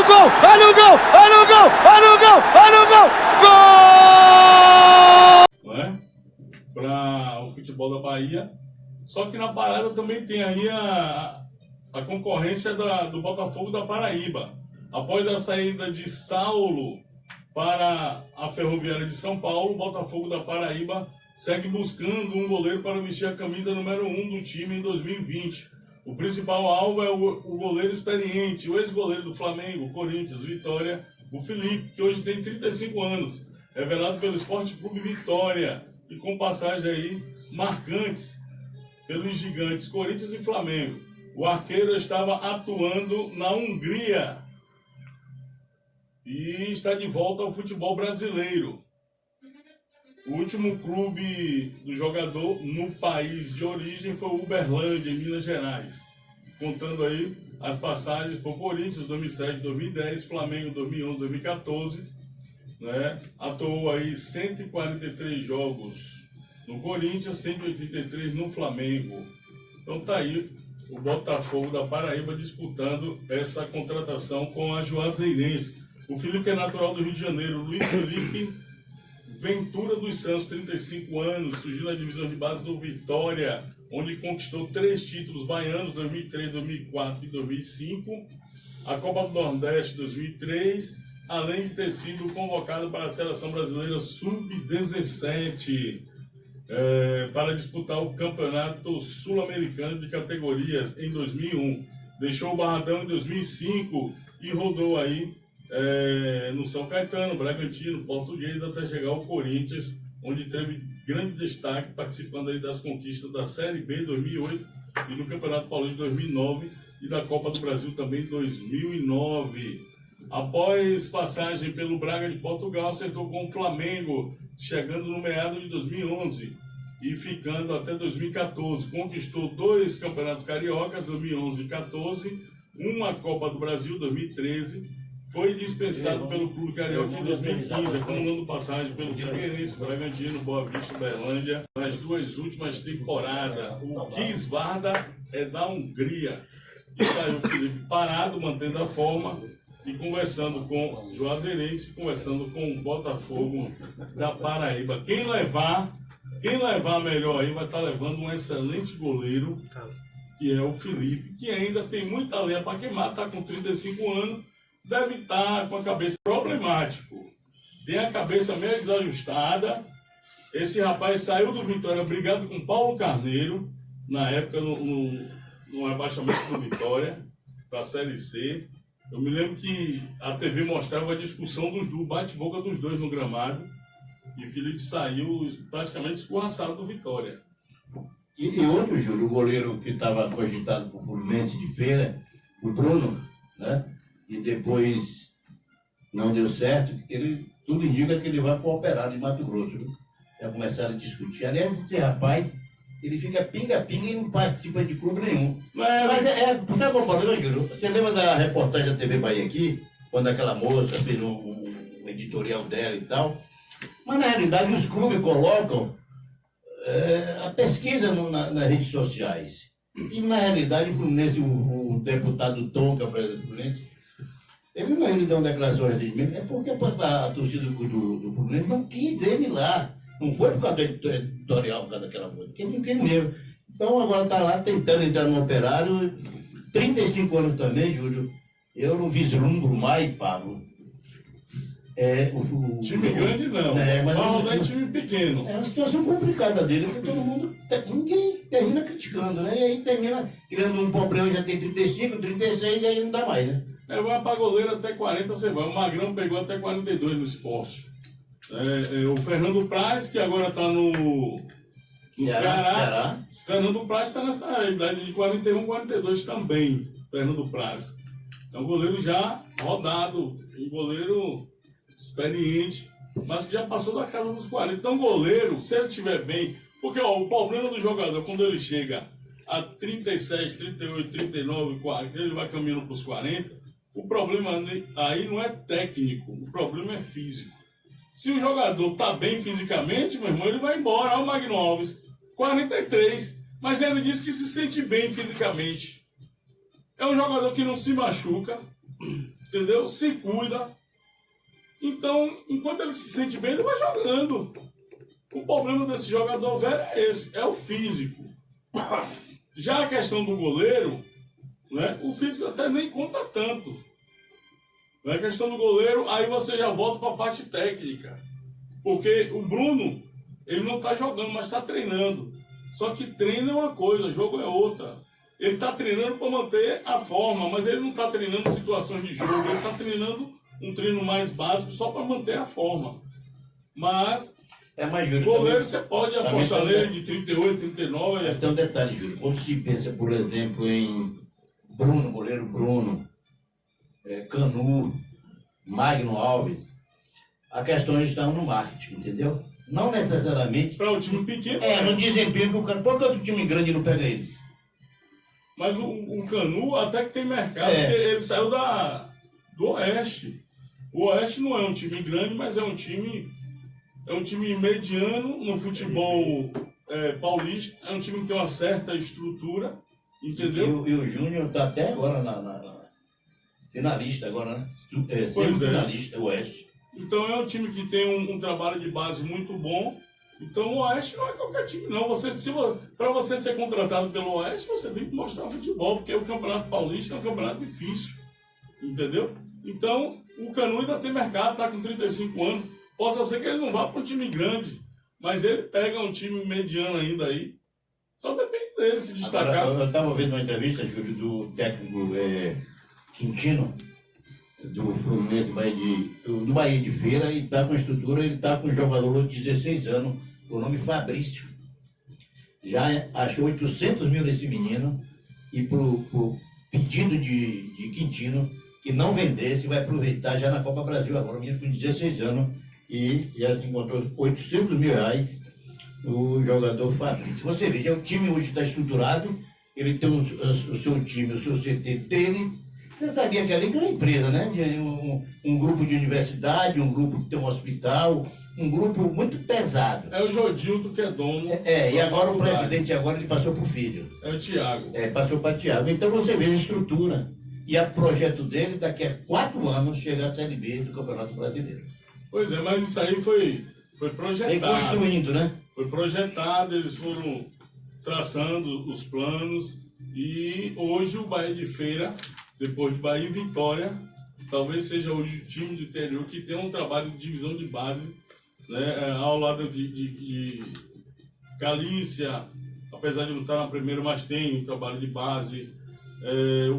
o gol! Olha o gol! Olha o gol! Olha o gol! Olha o gol! Gol! Não é? Para o futebol da Bahia. Só que na parada também tem aí a concorrência do Botafogo da Paraíba. Após a saída de Saulo para a Ferroviária de São Paulo, o Botafogo da Paraíba segue buscando um goleiro para vestir a camisa número 1 do time em 2020. O principal alvo é o goleiro experiente, o ex-goleiro do Flamengo, Corinthians, Vitória, o Felipe, que hoje tem 35 anos, revelado pelo Esporte Clube Vitória, e com passagem aí marcantes pelos gigantes Corinthians e Flamengo. O arqueiro estava atuando na Hungria e está de volta ao futebol brasileiro. O último clube do jogador no país de origem foi o Uberlândia, em Minas Gerais, contando aí as passagens por Corinthians 2007, 2010, Flamengo 2011, 2014, né? Atuou aí 143 jogos no Corinthians, 183 no Flamengo. Então tá aí o Botafogo da Paraíba disputando essa contratação com a Juazeirense. O Felipe é natural do Rio de Janeiro, Luiz Felipe Ventura dos Santos, 35 anos, surgiu na divisão de base do Vitória, onde conquistou 3 títulos baianos, 2003, 2004 e 2005, a Copa do Nordeste 2003, além de ter sido convocado para a Seleção Brasileira Sub-17, para disputar o Campeonato Sul-Americano de Categorias em 2001. Deixou o Barradão em 2005 e rodou aí no São Caetano, Bragantino, Português, até chegar ao Corinthians, onde teve grande destaque, participando aí das conquistas da Série B 2008 e do Campeonato Paulista 2009 e da Copa do Brasil também 2009. Após passagem pelo Braga de Portugal, acertou com o Flamengo, chegando no meado de 2011 e ficando até 2014. Conquistou 2 campeonatos cariocas, 2011 e 2014, uma Copa do Brasil, 2013. Foi dispensado pelo Clube Carioca em 2015, acumulando passagem pelo Figueirense, Bragantino, Boa Vista, Uberlândia, nas 2 últimas temporadas. O Kisvarda é da Hungria. E está aí o Felipe parado, mantendo a forma e conversando com o Juazeirense, conversando com o Botafogo da Paraíba. Quem levar melhor aí vai estar levando um excelente goleiro, que é o Felipe, que ainda tem muita lenha para queimar, está com 35 anos, deve estar com a cabeça problemático. Tem a cabeça meio desajustada. Esse rapaz saiu do Vitória brigado com Paulo Carneiro, na época no abaixamento do Vitória, para a Série C. Eu me lembro que a TV mostrava a discussão do bate-boca dos dois no gramado. E Felipe saiu praticamente escorraçado do Vitória. E outro, Júlio, o goleiro que estava cogitado por Fluminense de Feira, o Bruno, né? E depois não deu certo, tudo indica que ele vai para o Operário de Mato Grosso. Viu? Já começaram a discutir. Aliás, esse rapaz, ele fica pinga-pinga e não participa de clube nenhum. Mas sabe qual é o problema, Júlio? Você lembra da reportagem da TV Bahia aqui? Quando aquela moça fez um editorial dela e tal. Mas, na realidade, os clubes colocam a pesquisa nas redes sociais. E, na realidade, o Fluminense, o deputado Tonka, presidente do Fluminense, ele deu uma declaração recentemente, é porque a torcida do Fluminense não quis ele lá. Não foi por causa do editorial, por causa daquela coisa, porque ele não quis mesmo. Então, agora está lá tentando entrar no Operário. 35 anos também, Júlio. Eu não vislumbro mais, Pablo. Time grande não, mas não é time pequeno. É uma situação complicada dele, porque ninguém termina criticando, né? E aí termina criando um problema, já tem 35, 36, e aí não dá mais, né? Vai para goleiro até 40, você vai. O Magrão pegou até 42 no esporte. O Fernando Praz, que agora está no Ceará. Fernando Praz está nessa idade de 41, 42 também. Fernando Praz. É um goleiro já rodado, um goleiro experiente, mas que já passou da casa dos 40. Então, goleiro, se ele estiver bem, porque o problema do jogador, quando ele chega a 37, 38, 39, 40, ele vai caminhando para os 40, o problema aí não é técnico, o problema é físico. Se o jogador está bem fisicamente, meu irmão, ele vai embora. Olha o Magno Alves, 43, mas ele diz que se sente bem fisicamente. É um jogador que não se machuca, entendeu? Se cuida. Então, enquanto ele se sente bem, ele vai jogando. O problema desse jogador velho é esse, é o físico. Já a questão do goleiro, né, o físico até nem conta tanto. Na questão do goleiro, aí você já volta para a parte técnica. Porque o Bruno, ele não está jogando, mas está treinando. Só que treino é uma coisa, jogo é outra. Ele está treinando para manter a forma, mas ele não está treinando situações de jogo, ele está treinando um treino mais básico só para manter a forma. Mas, Júlio, goleiro também, você pode apostar nele de 38, 39. Então, um detalhe, Júlio, quando se pensa, por exemplo, em Bruno, goleiro Bruno, Canu, Magno Alves, as questões estão no marketing, entendeu? Não necessariamente. Para o time pequeno. No desempenho que o Canu. Por que outro time grande não pega eles? Mas o Canu até que tem mercado, porque ele saiu do Oeste. O Oeste não é um time grande, mas é um time mediano no futebol paulista. É um time que tem uma certa estrutura, entendeu? E o Júnior está até agora na finalista agora, né? Semifinalista, o Oeste. Então é um time que tem um trabalho de base muito bom. Então o Oeste não é qualquer time, não. Para você ser contratado pelo Oeste, você tem que mostrar futebol, porque o Campeonato Paulista é um campeonato difícil. Entendeu? Então, o Canu ainda tem mercado, está com 35 anos. Possa ser que ele não vá para um time grande, mas ele pega um time mediano ainda aí. Só depende dele se destacar. Agora, eu estava vendo uma entrevista, Júlio, do técnico Quintino, do Fluminense do Bahia de Feira, e está com estrutura, ele está com um jogador de 16 anos, o nome Fabrício. Já achou 800 mil desse menino, e por pedido de Quintino, que não vendesse, vai aproveitar já na Copa Brasil agora, o menino com 16 anos, e já encontrou 800 mil reais o jogador Fabrício. Você veja, o time hoje está estruturado, ele tem o seu time, o seu CT dele. Você sabia que ali é uma empresa, né? Um grupo de universidade, um grupo que tem um hospital, um grupo muito pesado. É o Jodildo que é dono. E agora o presidente ele passou para o filho. É o Thiago. Passou para o Thiago. Então você vê a estrutura. E o projeto dele, daqui a 4 anos, chegar à Série B do Campeonato Brasileiro. Pois é, mas isso aí foi projetado. Vem construindo, né? Foi projetado, eles foram traçando os planos. E hoje o Bahia de Feira, depois de Bahia e Vitória, talvez seja hoje o time do interior que tem um trabalho de divisão de base, né, ao lado de Galícia, apesar de não estar na primeira, mas tem um trabalho de base.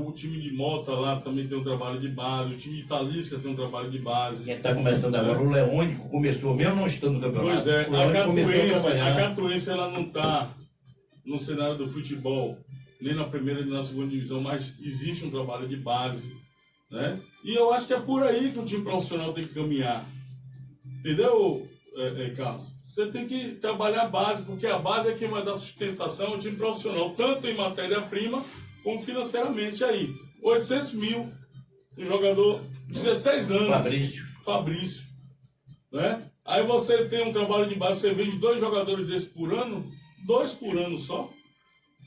O time de Mota lá também tem um trabalho de base, o time de Italisca tem um trabalho de base. Quem está começando agora, o Leônico começou, mesmo não estando no campeonato. Pois é, a Catuense ela não está no cenário do futebol, nem na primeira nem na segunda divisão, mas existe um trabalho de base, né? E eu acho que é por aí que o time profissional tem que caminhar. Entendeu, Carlos? Você tem que trabalhar a base, porque a base é quem vai dar sustentação ao time profissional, tanto em matéria-prima como financeiramente aí. 800 mil, um jogador de 16 anos. Fabrício. Né? Aí você tem um trabalho de base, você vende 2 jogadores desses por ano, 2 por ano só.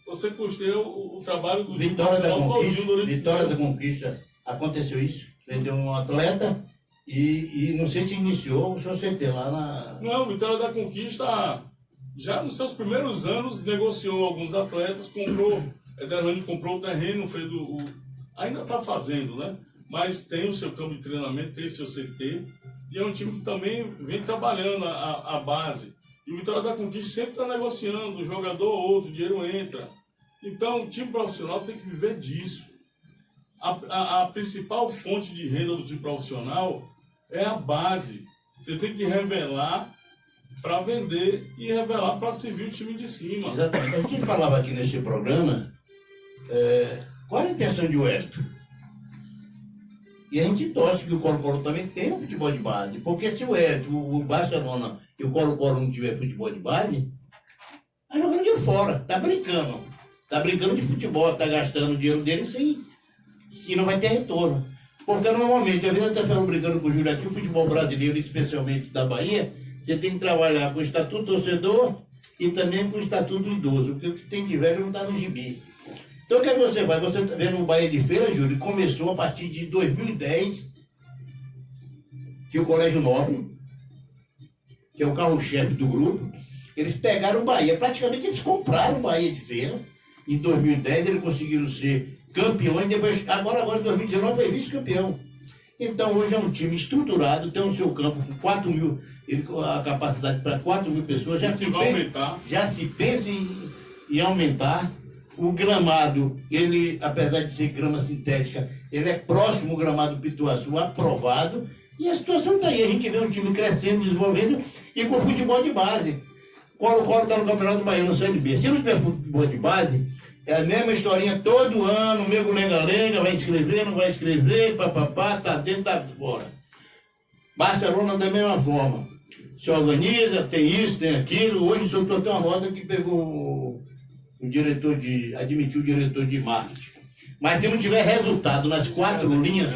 Você custeia o trabalho do Vitória da Conquista, aconteceu isso. Vendeu um atleta e não sei se iniciou o seu CT lá na... Não, Vitória da Conquista, já nos seus primeiros anos, negociou alguns atletas, Ederlane comprou o terreno, fez ainda está fazendo, né? Mas tem o seu campo de treinamento, tem o seu CT, e é um time que também vem trabalhando a base. E o Vitória da Conquista sempre está negociando, um jogador ou outro, o dinheiro entra. Então, o time profissional tem que viver disso. A principal fonte de renda do time profissional é a base. Você tem que revelar para vender e revelar para servir o time de cima. Exatamente. A gente falava aqui nesse programa, qual a intenção de Wellington? E a gente torce que o Colo-Colo também tenha um futebol de base. Porque se o Wellington, o Barcelona e o Colo-Colo não tiver futebol de base, tá jogando de fora, tá brincando. Tá brincando de futebol, tá gastando o dinheiro dele e não vai ter retorno. Porque normalmente, às vezes eu até falo brincando com o Júlio aqui, o futebol brasileiro, especialmente da Bahia, você tem que trabalhar com o estatuto torcedor e também com o estatuto idoso, porque o que tem de velho não está no gibi. Então o que é que você faz? Você está vendo o Bahia de Feira, Júlio, começou a partir de 2010, que o Colégio Nobre, que é o carro-chefe do grupo, eles pegaram o Bahia, praticamente eles compraram o Bahia de Feira. Em 2010 eles conseguiram ser campeões, depois, agora em 2019 foi vice-campeão. Então hoje é um time estruturado, tem o seu campo com 4 mil, a capacidade para 4 mil pessoas, já se pensa em aumentar. O gramado, ele, apesar de ser grama sintética, ele é próximo ao gramado Pituaçu, aprovado. E a situação está aí, a gente vê um time crescendo, desenvolvendo e com futebol de base. Colo-Colo está no Campeonato Baiano, Série B. Se não tiver futebol de base, é a mesma historinha todo ano, meio lenga-lenga, vai escrever, não vai escrever, papapá, tá dentro, tá fora. Barcelona da mesma forma. Se organiza, tem isso, tem aquilo. Hoje soltou até uma nota que pegou admitiu o diretor de marketing. Mas se não tiver resultado nas 4 linhas,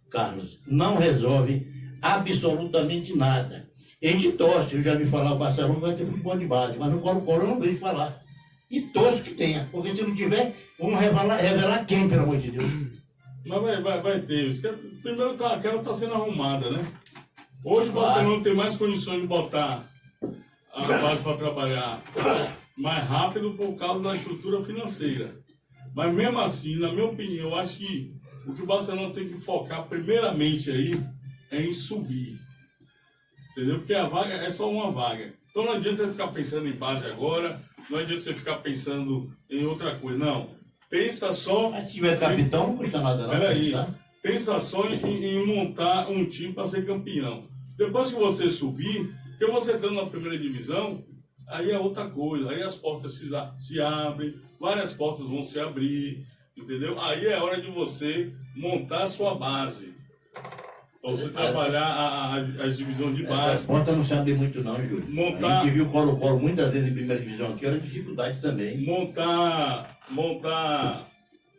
Carlos, não resolve absolutamente nada. A gente torce, eu já vi falar, o Barcelona vai ter futebol de base, mas no Colo-Colo eu não vejo falar. E torço que tenha, porque se não tiver, vamos revelar quem, pelo amor de Deus. Mas vai ter. Primeiro, aquela está sendo arrumada, né? Hoje o Barcelona tem mais condições de botar a base para trabalhar mais rápido por causa da estrutura financeira. Mas mesmo assim, na minha opinião, eu acho que o que o Barcelona tem que focar primeiramente aí é em subir. Entendeu? Porque a vaga é só uma vaga. Então não adianta você ficar pensando em base agora, não adianta você ficar pensando em outra coisa. Não. Pensa só... Mas se tiver capitão, não custa nada não. Peraí. Pensa só em montar um time para ser campeão. Depois que você subir, porque você estando na primeira divisão, aí é outra coisa. Aí as portas se abrem, várias portas vão se abrir, entendeu? Aí é hora de você montar a sua base. Para você trabalhar as divisões de base. Essas portas não se abrem muito não, Júlio. A gente viu o Colo-Colo muitas vezes em primeira divisão aqui, era dificuldade também. Montar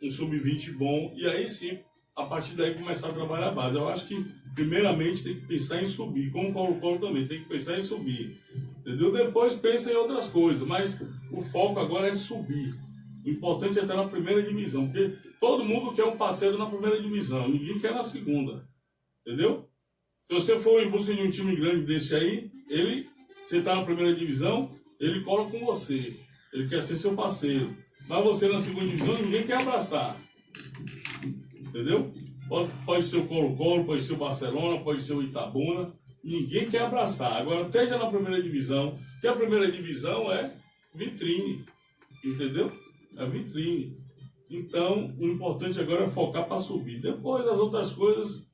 um sub-20 bom e aí sim, a partir daí começar a trabalhar a base. Eu acho que primeiramente tem que pensar em subir, como o Colo-Colo também, tem que pensar em subir. Entendeu? Depois pensa em outras coisas, mas o foco agora é subir. O importante é estar na primeira divisão, porque todo mundo quer um parceiro na primeira divisão, ninguém quer na segunda. Entendeu? Se você for em busca de um time grande desse aí, você está na primeira divisão, ele cola com você. Ele quer ser seu parceiro. Mas você na segunda divisão, ninguém quer abraçar. Entendeu? Pode ser o Colo-Colo, pode ser o Barcelona, pode ser o Itabuna. Ninguém quer abraçar. Agora, esteja na primeira divisão, que a primeira divisão é vitrine. Entendeu? É vitrine. Então, o importante agora é focar para subir. Depois das outras coisas,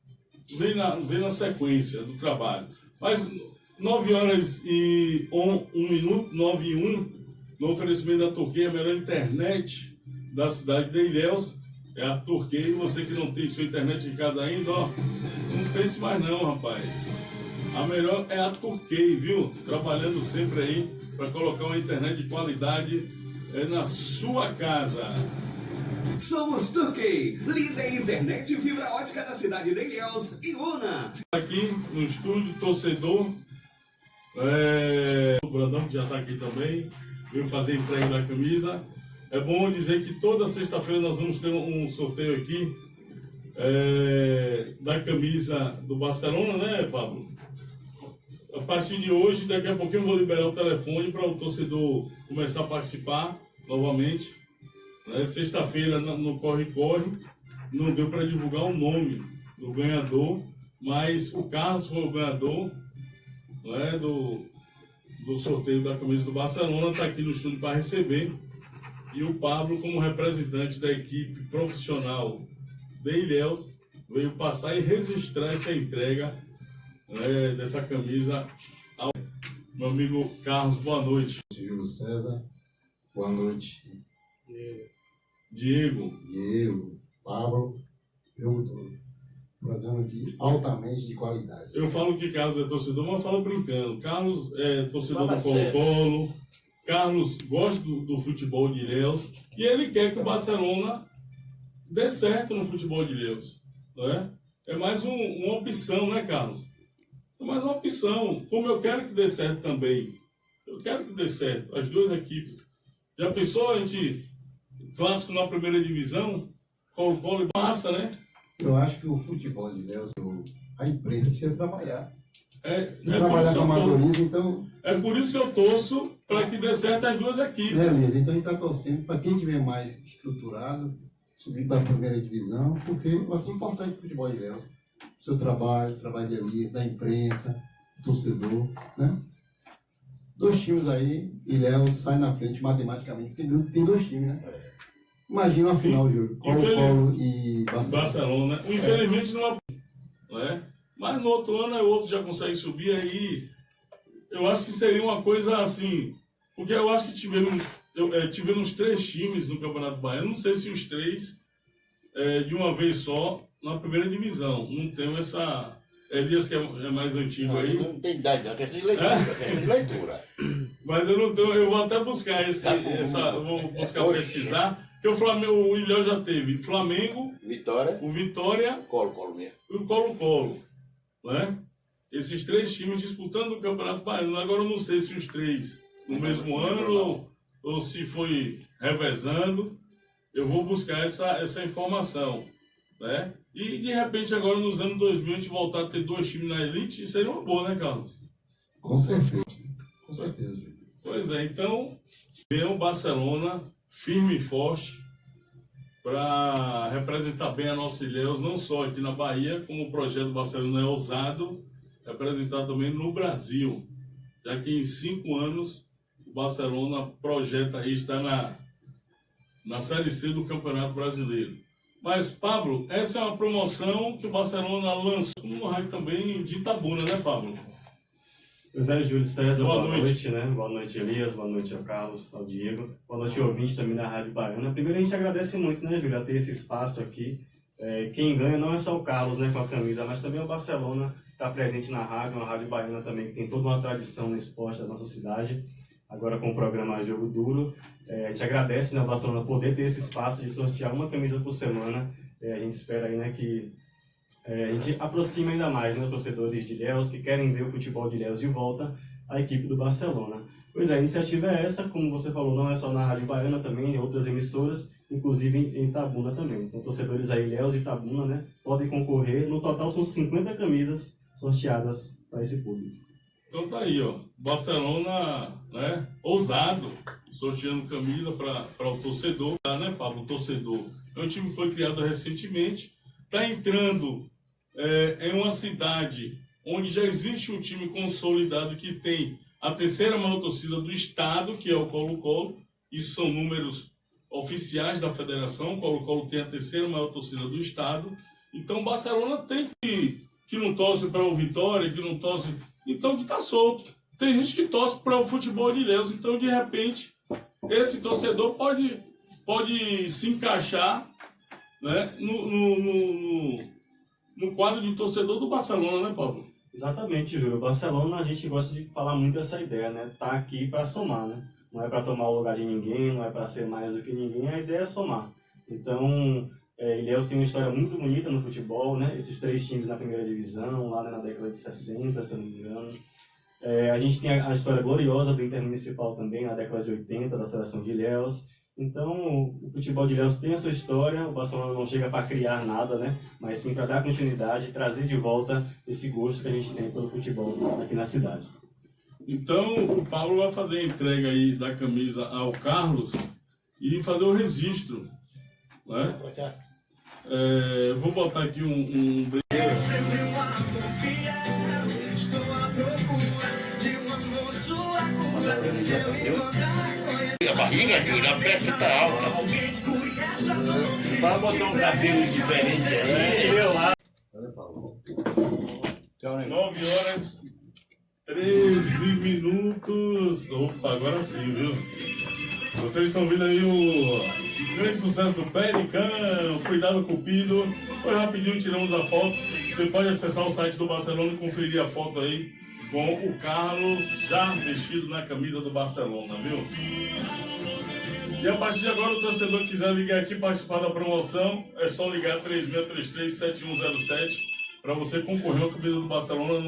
vem na sequência do trabalho. Mas 9 horas e 1 minuto, 9 e 1, no oferecimento da Turquia, a melhor internet da cidade de Ilhéus, é a Turquia. E você que não tem sua internet em casa ainda, ó, não pense mais não, rapaz. A melhor é a Turquia, viu? Trabalhando sempre aí para colocar uma internet de qualidade na sua casa. Somos Turkey, líder em internet e fibra ótica da cidade de Ilhéus e Una. Aqui no estúdio, torcedor, o Brandão que já está aqui também, veio fazer a entrega da camisa. É bom dizer que toda sexta-feira nós vamos ter um sorteio aqui da camisa do Barcelona, né, Pablo? A partir de hoje, daqui a pouquinho eu vou liberar o telefone para o torcedor começar a participar novamente. Sexta-feira no Corre-Corre não deu para divulgar o nome do ganhador, mas o Carlos foi o ganhador, né, do sorteio da camisa do Barcelona, está aqui no estúdio para receber, e o Pablo, como representante da equipe profissional de Ilhéus, veio passar e registrar essa entrega dessa camisa ao meu amigo Carlos. Boa noite. Júlio César, boa noite. Diego, Pablo, jogo todo. Programa altamente de qualidade. Eu falo que Carlos é torcedor, mas eu falo brincando. Carlos é torcedor do Colo-Colo. Carlos gosta do futebol de Ilhéus. E ele quer que o Barcelona dê certo no futebol de Ilhéus. Né? É mais uma opção, né, Carlos? É mais uma opção. Como eu quero que dê certo também. Eu quero que dê certo. As duas equipes. Já pensou a gente, clássico na primeira divisão, Colo-Colo e Massa, né? Eu acho que o futebol de Ilhéus, a imprensa precisa trabalhar. Precisa Trabalhar com amadorismo, então... É por isso que eu torço para que dê certo as duas equipes. Beleza, então a gente está torcendo para quem tiver mais estruturado, subir para a primeira divisão, porque vai ser importante o futebol de Ilhéus. O seu trabalho, o trabalho de Elias, da imprensa, do torcedor, né? 2 times aí, Ilhéus sai na frente matematicamente, tem 2 times, né? Imagina a final, Júlio. Colo-Colo e Barcelona. Infelizmente não é, né? Mas no outro ano o outro já consegue subir aí. Eu acho que seria uma coisa assim, porque eu acho que tivemos 3 times no Campeonato Baiano, não sei se os 3 de uma vez só na primeira divisão. Não tenho essa... Elias que é mais antigo aí. Não tem idade, é questão de leitura. É questão de leitura. Mas eu não tenho, eu vou até buscar vou buscar pesquisar, porque o Flamengo, o Ilhéus já teve Flamengo, Vitória, o Vitória Colo-Colo mesmo. e o Colo-Colo, né? Esses 3 times disputando o Campeonato Baiano. Agora eu não sei se os 3 no mesmo ano ou se foi revezando. Eu vou buscar essa informação, né? E de repente agora nos anos 2000 a gente voltar a ter 2 times na elite, seria uma boa, né, Carlos? Com certeza. Com certeza, Júlio. Pois é, então vem o Barcelona firme e forte para representar bem a nossa Ilhéus, não só aqui na Bahia, como o projeto do Barcelona é ousado, representar também no Brasil, já que em 5 anos o Barcelona projeta aí estar na Série C do Campeonato Brasileiro. Mas, Pablo, essa é uma promoção que o Barcelona lançou no rádio também de Itabuna, né, Pablo? Pois é, Júlio César, Boa boa noite. noite, né? Boa noite, Elias, boa noite ao Carlos, ao Diego, boa noite, ouvinte também da Rádio Baiana. Primeiro, a gente agradece muito, né, Júlio, a ter esse espaço aqui. Quem ganha não é só o Carlos, né, com a camisa, mas também o Barcelona está presente na rádio, uma Rádio Baiana também que tem toda uma tradição no esporte da nossa cidade. Agora com o programa Jogo Duro, a gente agradece, né, ao Barcelona poder ter esse espaço de sortear uma camisa por semana. A gente espera aí, né, que a gente aproxime ainda mais, né, os torcedores de Ilhéus que querem ver o futebol de Ilhéus de volta à equipe do Barcelona. Pois é, a iniciativa é essa, como você falou, não é só na Rádio Baiana, também em outras emissoras, inclusive em Itabuna também. Então, torcedores aí, Ilhéus e Itabuna, né, podem concorrer. No total, são 50 camisas sorteadas para esse público. Então tá aí, ó, Barcelona, né, ousado, sorteando camisa para o torcedor, tá, né, Pablo? O torcedor. É um time que foi criado recentemente, está entrando em uma cidade onde já existe um time consolidado que tem a 3ª maior torcida do estado, que é o Colo-Colo. Isso são números oficiais da federação. O Colo-Colo tem a 3ª maior torcida do estado. Então o Barcelona tem que não torce para o Vitória, que não torce... Então que está solto. Tem gente que torce para o futebol de Ilhéus. Então, de repente, esse torcedor pode se encaixar, né, no quadro de torcedor do Barcelona, né, Pablo? Exatamente, Júlio. O Barcelona, a gente gosta de falar muito essa ideia, né? Tá aqui para somar, né? Não é para tomar o lugar de ninguém, não é para ser mais do que ninguém, a ideia é somar. Então, Ilhéus tem uma história muito bonita no futebol, né? Esses 3 times na primeira divisão, lá, né, na década de 60, se eu não me engano. A gente tem a história gloriosa do Intermunicipal também, na década de 80, da seleção de Ilhéus. Então, o futebol de Ilhéus tem a sua história, o Barcelona não chega para criar nada, né? Mas sim para dar continuidade e trazer de volta esse gosto que a gente tem pelo futebol aqui na cidade. Então, o Pablo vai fazer a entrega aí da camisa ao Carlos e fazer o registro, né? Vou botar aqui um A barriga, Júlio, a peça tá alta. Vai botar um cabelo diferente aí. 9h13. Opa, agora sim, viu? Vocês estão vendo aí o grande sucesso do Pericão, Cuidado Cupido. Foi rapidinho, tiramos a foto. Você pode acessar o site do Barcelona e conferir a foto aí com o Carlos já vestido na camisa do Barcelona, viu? E a partir de agora, o torcedor que quiser ligar aqui e participar da promoção, é só ligar 3633-7107 para você concorrer à camisa do Barcelona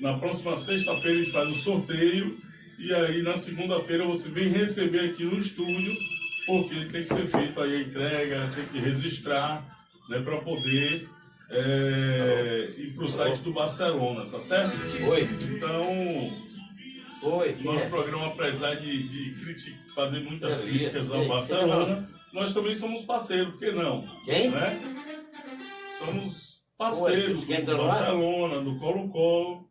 na próxima sexta-feira. A gente faz o sorteio e aí na segunda-feira você vem receber aqui no estúdio, porque tem que ser feita aí a entrega, tem que registrar, né, para poder ir para o site do Barcelona, tá certo? Oi. Então, Oi. nosso programa, apesar de fazer muitas É, críticas é, ao é, Barcelona, nós também somos parceiros, por que não? Quem? Né? Somos parceiros Quem do entra no ar? Barcelona, do Colo-Colo.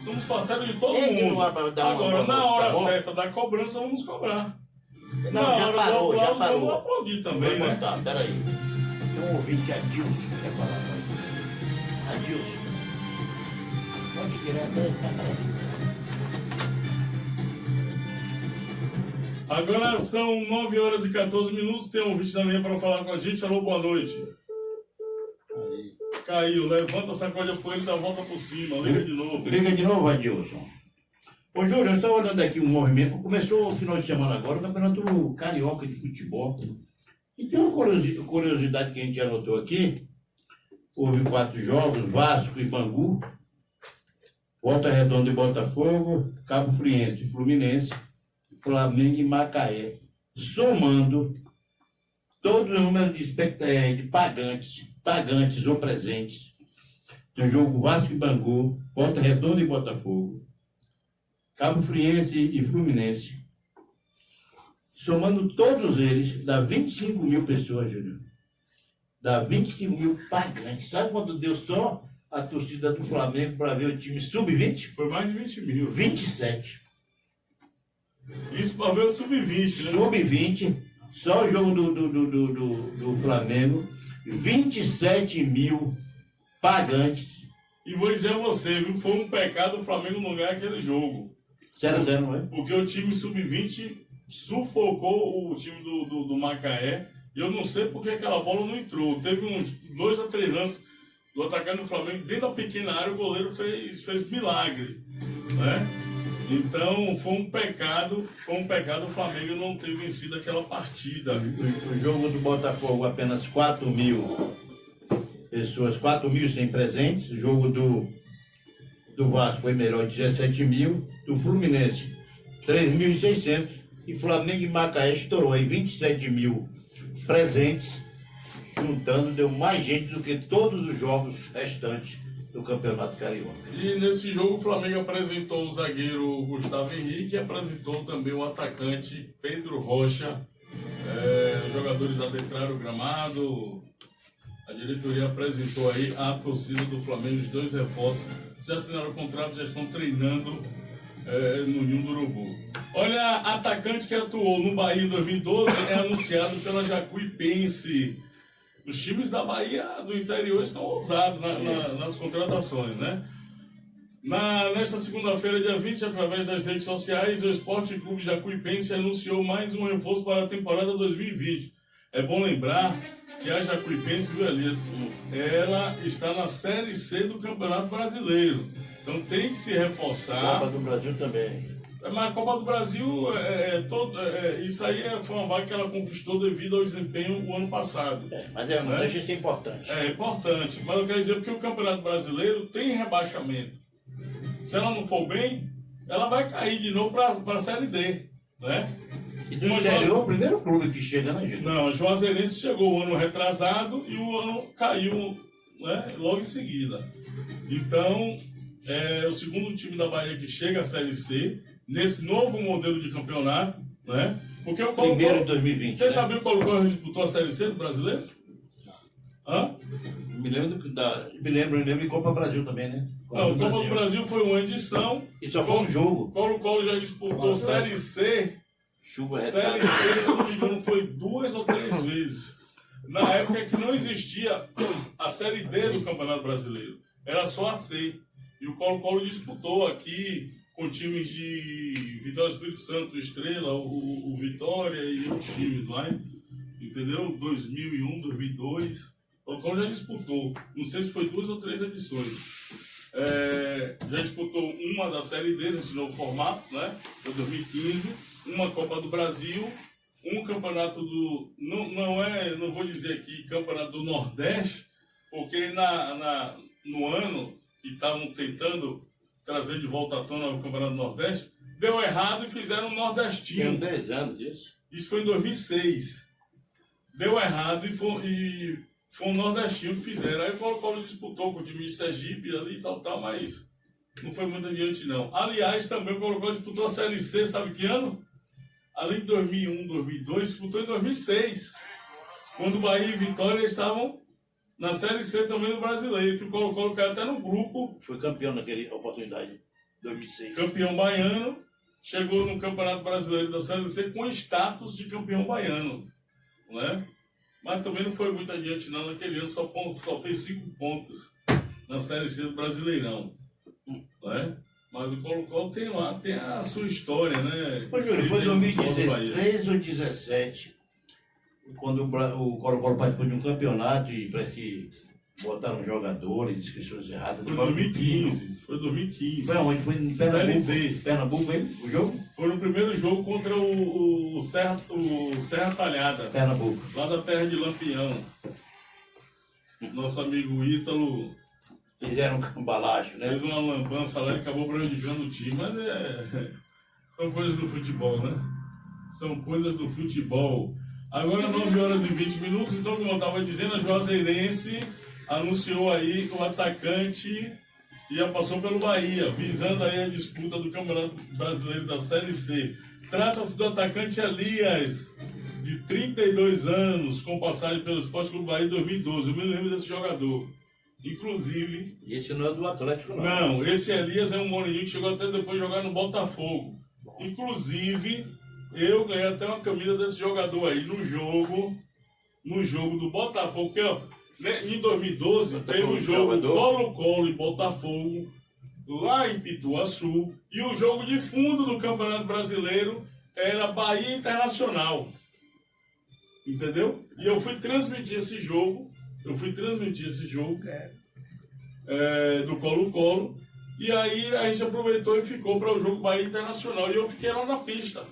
Somos parceiros de todo Entra no mundo. ar pra dar uma Agora, boa na noite, hora tá bom? certa da cobrança, vamos cobrar. Não, na já hora parou, do já aplauso, vamos parou. aplaudir também, Vou né? botar, peraí. Tem um ouvinte, Adilson, quer falar com ele. Adilson. Pode direto aí, tá cara. Agora são 9 horas e 14 minutos. Tem um ouvinte da manhã para falar com a gente. Alô, boa noite. Aí. Caiu, levanta, sacode a poeira e dá a volta por cima. Liga de novo. Liga de novo, Adilson. Ô, Júlio, eu estava olhando aqui um movimento. Começou o final de semana agora, o Campeonato Carioca de Futebol. E tem uma curiosidade que a gente anotou aqui. Houve 4 jogos, Vasco e Bangu, Volta Redonda e Botafogo, Cabo Friense e Fluminense, Flamengo e Macaé. Somando todo o número de pagantes ou presentes. Tem o jogo Vasco e Bangu, Volta Redonda e Botafogo, Cabo Friense e Fluminense. Somando todos eles, dá 25 mil pessoas, Júlio. Dá 25 mil pagantes. Sabe quanto deu só a torcida do Flamengo para ver o time sub-20? Foi mais de 20 mil. 27. Isso para ver o sub-20, né? Sub-20, só o jogo do Flamengo, 27 mil pagantes. E vou dizer a você, viu, que foi um pecado o Flamengo não ganhar aquele jogo. 0-0, não é? Porque o time sub-20 sufocou o time do Macaé. E eu não sei porque aquela bola não entrou. Teve uns 2 a 3 lances do atacante do Flamengo. Dentro da pequena área, o goleiro fez milagre, né? Então, foi um pecado o Flamengo não ter vencido aquela partida. O jogo do Botafogo, apenas 4 mil pessoas, 4.100 presentes. O jogo do Vasco foi melhor, 17 mil. Do Fluminense, 3.600. E Flamengo e Macaé estourou aí 27 mil presentes. Juntando, deu mais gente do que todos os jogos restantes do Campeonato Carioca. E nesse jogo o Flamengo apresentou o zagueiro Gustavo Henrique e apresentou também o atacante Pedro Rocha. Os jogadores adentraram o gramado. A diretoria apresentou aí a torcida do Flamengo, os 2 reforços. Já assinaram o contrato, já estão treinando no Ninho do Urubu. Olha, atacante que atuou no Bahia em 2012 é anunciado pela Jacuipense. Os times da Bahia do interior estão ousados nas contratações, né? Nesta segunda-feira, dia 20, através das redes sociais, o Esporte Clube Jacuipense anunciou mais um reforço para a temporada 2020. É bom lembrar que a Jacuipense, viu, Elias, ela está na Série C do Campeonato Brasileiro. Então tem que se reforçar. Copa do Brasil também. Mas a Copa do Brasil, isso aí foi uma vaga que ela conquistou devido ao desempenho o ano passado. Mas não deixa de ser importante. É importante, mas eu quero dizer porque o Campeonato Brasileiro tem rebaixamento. Se ela não for bem, ela vai cair de novo para a Série D, né? E do interior, o primeiro clube que chega na gente. Não, o Juazeirense chegou o ano retrasado e o ano caiu, né, logo em seguida. Então, é o segundo time da Bahia que chega à Série C, nesse novo modelo de campeonato, né? Porque o Colo-Colo... Primeiro de 2020, Você né? sabia que o Colo-Colo disputou a Série C do Brasileiro? Hã? Me lembro de Copa Brasil também, né? Não, o Copa do Brasil foi uma edição. E só foi um jogo. O Colo-Colo já disputou Série C. Chuva Série C, se eu não me engano, foi 2 ou 3 vezes. Na época que não existia a Série D do Campeonato Brasileiro. Era só a C. E o Colo-Colo disputou aqui com times de Vitória do Espírito Santo, Estrela, o Vitória e outros times lá. Entendeu? 2001, 2002. O Colo-Colo já disputou. Não sei se foi 2 ou 3 edições. Já disputou uma da Série D nesse novo formato, né? Foi 2015. Uma Copa do Brasil, um campeonato do... Não vou dizer aqui campeonato do Nordeste, porque no ano, e estavam tentando trazer de volta à tona o campeonato do Nordeste, deu errado e fizeram um Tinha nordestino. 10 anos isso. Isso foi em 2006. Deu errado e foi um nordestino que fizeram. Aí o Colo-Colo disputou com o time de Sergipe ali e tal, mas não foi muito adiante, não. Aliás, também o Colo-Colo disputou a Série C, sabe que ano? Além de 2001, 2002, disputou em 2006. Quando o Bahia e Vitória estavam na Série C também do Brasileiro. Que o Colo-Colo caiu até no grupo. Foi campeão naquela oportunidade, 2006. Campeão baiano. Chegou no Campeonato Brasileiro da Série C com status de campeão baiano. Né? Mas também não foi muito adiante, não. Naquele ano só fez 5 pontos na Série C do Brasileirão. Né? Mas o Colo-Colo tem a sua história, né? Ô, Júlio, foi em 2016 ou 2017, quando o Colo-Colo participou de um campeonato e parece que botaram jogadores, inscrições erradas. Foi 2015. Foi 2015. Foi aonde? Foi em Série Pernambuco? D. Pernambuco, hein? O jogo? Foi no primeiro jogo contra o Serra Talhada, Pernambuco. lá da terra de Lampião. Nosso amigo Ítalo Fizeram um cambalacho, né? fez uma lambança lá e acabou prejudicando o time. Mas são coisas do futebol, né? São coisas do futebol. Agora 9 horas e 20 minutos, então, como eu estava dizendo, a Juazeirense anunciou aí que o atacante já passou pelo Bahia, visando aí a disputa do Campeonato Brasileiro da Série C. Trata-se do atacante Elias, de 32 anos, com passagem pelo Esporte Clube Bahia em 2012. Eu me lembro desse jogador. Inclusive... Esse não é do Atlético, não. Não, esse Elias é um moreninho que chegou até depois de jogar no Botafogo. Inclusive, eu ganhei até uma camisa desse jogador aí no jogo do Botafogo, porque ó, né, em 2012 teve o jogo Colo-Colo e Botafogo, lá em Pituaçu, e o jogo de fundo do Campeonato Brasileiro era Bahia Internacional. Entendeu? E eu fui transmitir esse jogo, do Colo-Colo, e aí a gente aproveitou e ficou para o jogo Bahia Internacional, e eu fiquei lá na pista,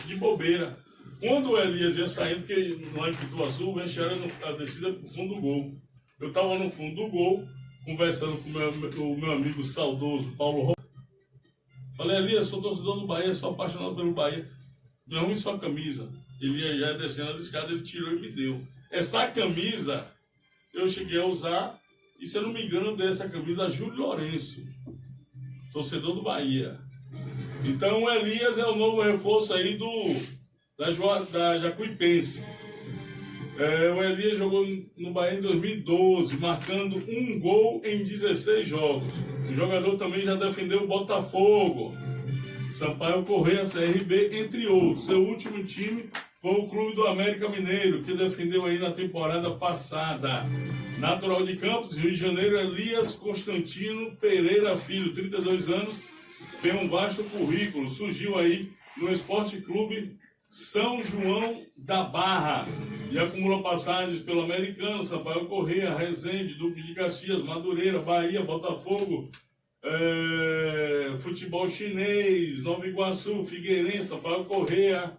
de bobeira. Quando o Elias ia saindo, porque lá em Pituaçu, o vestiário era a descida pro fundo do gol. Eu estava no fundo do gol, conversando com o meu amigo saudoso Paulo Roberto. Falei, Elias, sou torcedor do Bahia, sou apaixonado pelo Bahia. Me arrume sua camisa. Ele ia descendo as escadas, ele tirou e me deu. Essa camisa eu cheguei a usar, e se eu não me engano, eu dei essa camisa a Júlio Lourenço, torcedor do Bahia. Então o Elias é o novo reforço aí da Jacuipense. O Elias jogou no Bahia em 2012, marcando 1 gol em 16 jogos. O jogador também já defendeu o Botafogo, Sampaio Corrêa, CRB, entre outros. Seu último time foi o Clube do América Mineiro, que defendeu aí na temporada passada. Natural de Campos, Rio de Janeiro, Elias Constantino Pereira Filho, 32 anos, tem um vasto currículo. Surgiu aí no Esporte Clube São João da Barra e acumulou passagens pelo Americano, Sampaio Corrêa, Resende, Duque de Caxias, Madureira, Bahia, Botafogo, Futebol Chinês, Nova Iguaçu, Figueirense, Sampaio Corrêa,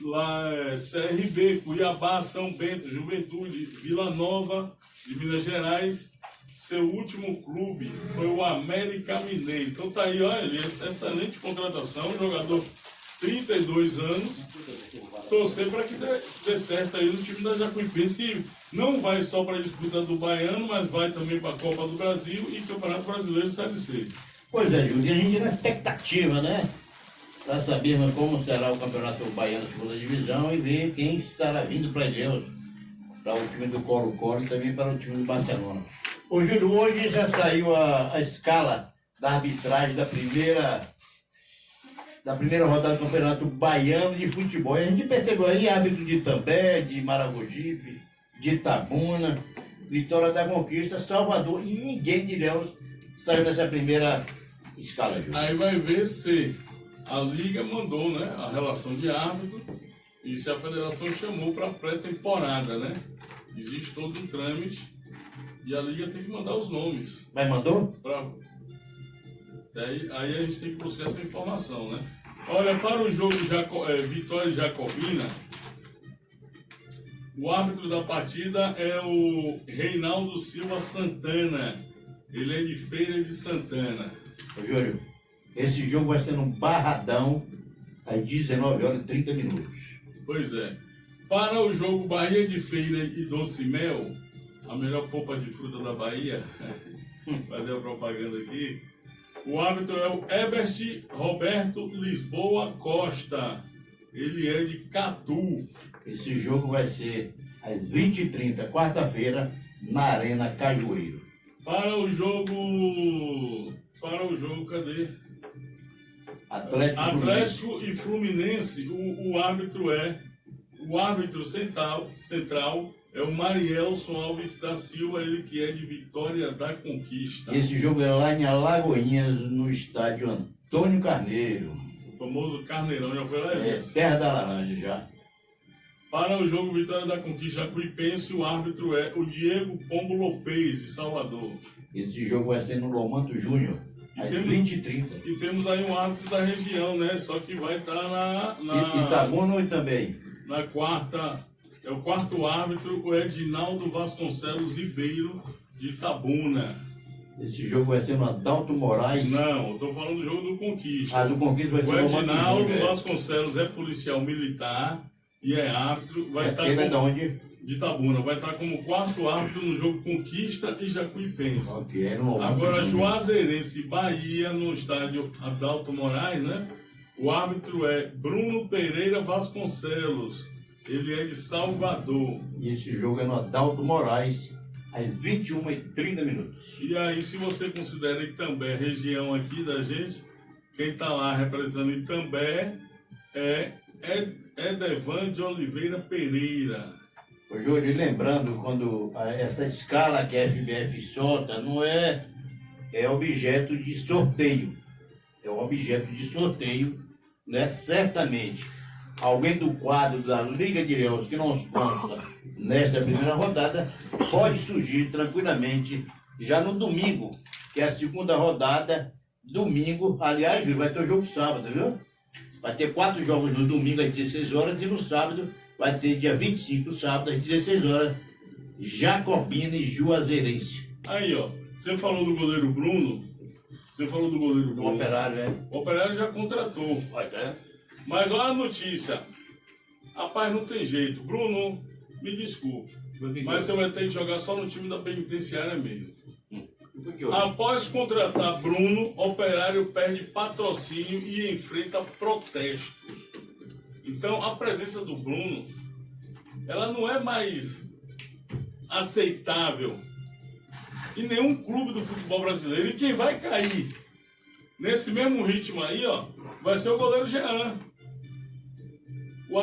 lá, CRB, Cuiabá, São Bento, Juventude, Vila Nova de Minas Gerais. Seu último clube foi o América Mineiro. Então tá aí, olha, excelente contratação, jogador 32 anos, torcer para que dê certo aí no time da Jacuipense, que não vai só para a disputa do Baiano, mas vai também para a Copa do Brasil e Campeonato Brasileiro Série C. Pois é, Júlio, a gente na expectativa, né? Para sabermos como será o Campeonato Baiano Segunda Divisão e ver quem estará vindo para Deus, para o time do Colo-Colo e também para o time do Barcelona. Ô Júlio, hoje já saiu a escala da arbitragem da primeira rodada do Campeonato Baiano de Futebol. E a gente percebeu aí árbitro de Itambé, de Maragogipe, de Itabuna, Vitória da Conquista, Salvador e ninguém de Ilhéus saiu nessa primeira escala, Júlio. Aí vai ver se a Liga mandou, né, a relação de árbitro e se a federação chamou para pré-temporada, né? Existe todo um trâmite e a Liga tem que mandar os nomes. Mas mandou? Aí a gente tem que buscar essa informação, né? Olha, para o jogo Vitória e Jacobina, o árbitro da partida é o Reinaldo Silva Santana. Ele é de Feira de Santana. Ô, Júlio, Esse jogo vai ser no Barradão, às 19h30. Pois é. Para o jogo Bahia de Feira e Doce Mel, a melhor polpa de fruta da Bahia, fazer a propaganda aqui, o árbitro é o Ebert Roberto Lisboa Costa. Ele é de Catu. Esse jogo vai ser às 20h30, quarta-feira, na Arena Cajueiro. Para o jogo, cadê? Atlético e Fluminense, o árbitro central é o Marielson Alves da Silva, ele que é de Vitória da Conquista. Esse jogo é lá em Alagoinhas, no estádio Antônio Carneiro. O famoso Carneirão, já foi lá, Elias? Terra da Laranja já. Para o jogo Vitória da Conquista Jacuipense, o árbitro é o Diego Pombo Lopes, de Salvador. Esse jogo vai ser no Lomanto Júnior, às 20h30. E temos aí um árbitro da região, né? Só que vai estar Itabuna também. na quarta. É o quarto árbitro, o Edinaldo Vasconcelos Ribeiro, de Itabuna. Esse jogo vai ser no Adalto Moraes. Não, eu estou falando do jogo do Conquista. Do Conquista vai ser O no Lomanto Edinaldo Júnior. Vasconcelos é policial militar e é árbitro. Vai estar Ele é de onde? de Itabuna. Vai estar como quarto árbitro no jogo Conquista e Jacuipense. Ok, é no Lomanto Agora, Júnior. Juazeirense e Bahia, no estádio Adalto Moraes, né? O árbitro é Bruno Pereira Vasconcelos. Ele é de Salvador. E esse jogo é no Adalto Moraes, às 21h30. E aí, se você considera Itambé região aqui da gente, quem está lá representando Itambé é Edevan de Oliveira Pereira. Ô, Júlio, lembrando, quando essa escala que a FBF solta não é objeto de sorteio. É um objeto de sorteio, né? Certamente, alguém do quadro da Liga de Ilhéus que não consta nesta primeira rodada pode surgir tranquilamente já no domingo, que é a segunda rodada. Domingo, aliás, Júlio, vai ter o jogo sábado, viu? Vai ter 4 jogos no domingo às 16 horas e no sábado vai ter dia 25, sábado às 16 horas, Jacobina e Juazeirense. Aí, ó, você falou do goleiro Bruno. Do Operário, né? O Operário já contratou. Vai, tá? Mas olha a notícia. Rapaz, não tem jeito. Bruno, me desculpe, mas você vai ter que jogar só no time da penitenciária mesmo. Após contratar Bruno, Operário perde patrocínio e enfrenta protestos. Então, a presença do Bruno, ela não é mais aceitável em nenhum clube do futebol brasileiro. E quem vai cair nesse mesmo ritmo aí, ó, vai ser o goleiro Jean. O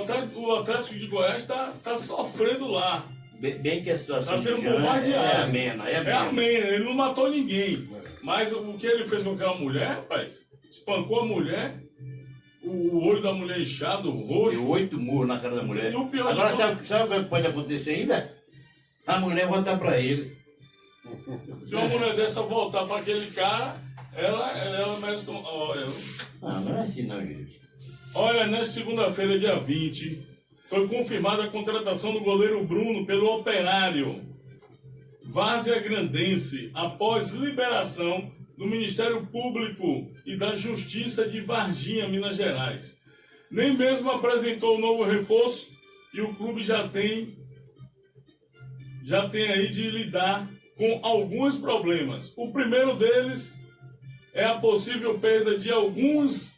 Atlético de Goiás tá sofrendo lá. Bem que a situação Tá sendo do Jean bombardeado. é amena. É ameno, ele não matou ninguém. Mas o que ele fez com aquela mulher, rapaz, espancou a mulher, o olho da mulher inchado, roxo. Deu 8 murros na cara da mulher. E o pior de Agora, tudo- sabe o que pode acontecer ainda? A mulher voltar pra ele. Se uma mulher dessa voltar para aquele cara, ela merece. Olha, Não é assim não, gente. nesta segunda-feira, dia 20, foi confirmada a contratação do goleiro Bruno pelo Operário Várzea Grandense, após liberação do Ministério Público e da Justiça de Varginha, Minas Gerais. Nem mesmo apresentou o novo reforço e o clube já tem aí de lidar com alguns problemas. O primeiro deles é a possível perda de alguns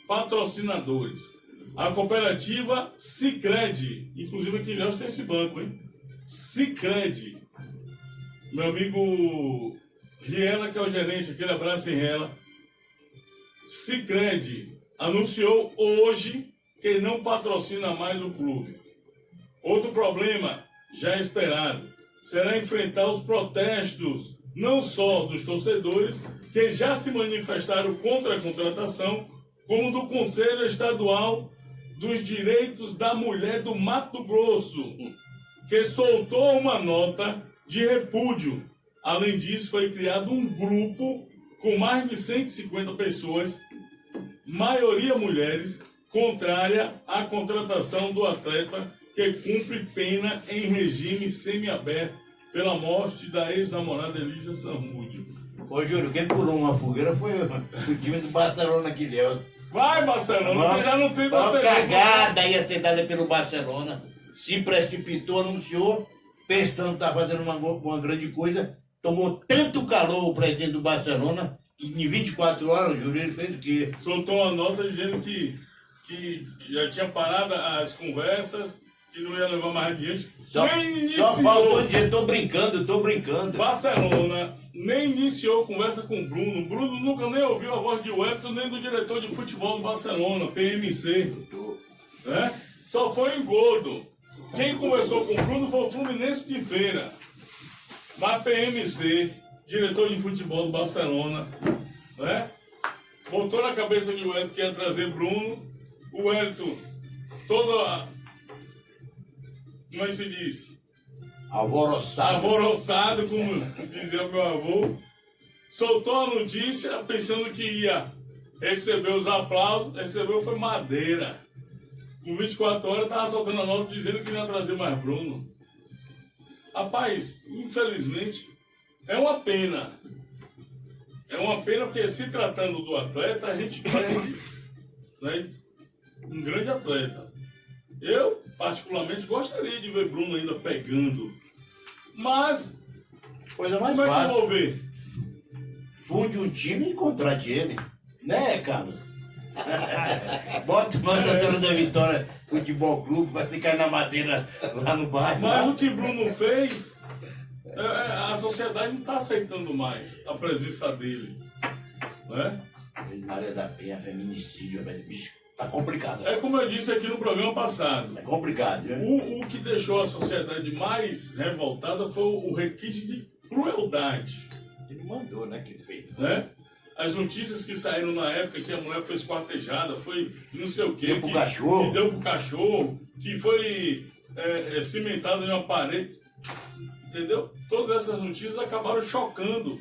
patrocinadores. A cooperativa Sicredi, inclusive aqui em Ilhéus tem esse banco, hein? Sicredi. Meu amigo Riela, que é o gerente, aquele abraço em Riela. Sicredi anunciou hoje que não patrocina mais o clube. Outro problema, já esperado, será enfrentar os protestos, não só dos torcedores, que já se manifestaram contra a contratação, como do Conselho Estadual dos Direitos da Mulher do Mato Grosso, que soltou uma nota de repúdio. Além disso, foi criado um grupo com mais de 150 pessoas, maioria mulheres, contrária à contratação do atleta que cumpre pena em regime semiaberto pela morte da ex-namorada Elisa Samúdio. Ô, Júlio, quem pulou uma fogueira foi o time do Barcelona aqui, Léo. Vai, Barcelona, você já não tem Uma torcedor. cagada aí acertada pelo Barcelona. Se precipitou, anunciou, pensando que estava fazendo uma grande coisa. Tomou tanto calor o presidente do Barcelona, que em 24 horas, o Júlio, ele fez o quê? Soltou uma nota dizendo que já tinha parado as conversas, que não ia levar mais adiante. Só iniciou. faltou dizer, tô brincando. Barcelona nem iniciou conversa com o Bruno. Bruno nunca nem ouviu a voz de Wellington, nem do diretor de futebol do Barcelona, PMC. Né? Só foi engodo. Quem conversou com o Bruno foi o Fluminense de Feira. Mas PMC, diretor de futebol do Barcelona, né? Botou na cabeça de Wellington que ia trazer Bruno. O Wellington, como é que se diz? Alvoroçado, como dizia meu avô, soltou a notícia pensando que ia receber os aplausos, recebeu foi madeira. Com 24 horas estava soltando a nota dizendo que não ia trazer mais Bruno. Rapaz, infelizmente, é uma pena. É uma pena porque se tratando do atleta, a gente perde, né, um grande atleta. Eu, particularmente, gostaria de ver Bruno ainda pegando. Mas, Coisa mais como é que eu fácil. vou ver? Funde um time e contrate ele. Né, Carlos? Bota o Nossa Senhora da Vitória Futebol Clube pra ficar na madeira lá no bairro. Mas lá. o que Bruno fez, a sociedade não está aceitando mais a presença dele. Né? Maria da Penha, feminicídio, velho. Bicho, tá complicado. É como eu disse aqui no programa passado. É complicado, né? O que deixou a sociedade mais revoltada foi o requinte de crueldade. Ele mandou, né, que ele fez. Né? As notícias que saíram na época que a mulher foi esquartejada, foi não sei o quê. Deu pro cachorro. Que deu pro cachorro, que foi cimentada em uma parede. Entendeu? Todas essas notícias acabaram chocando.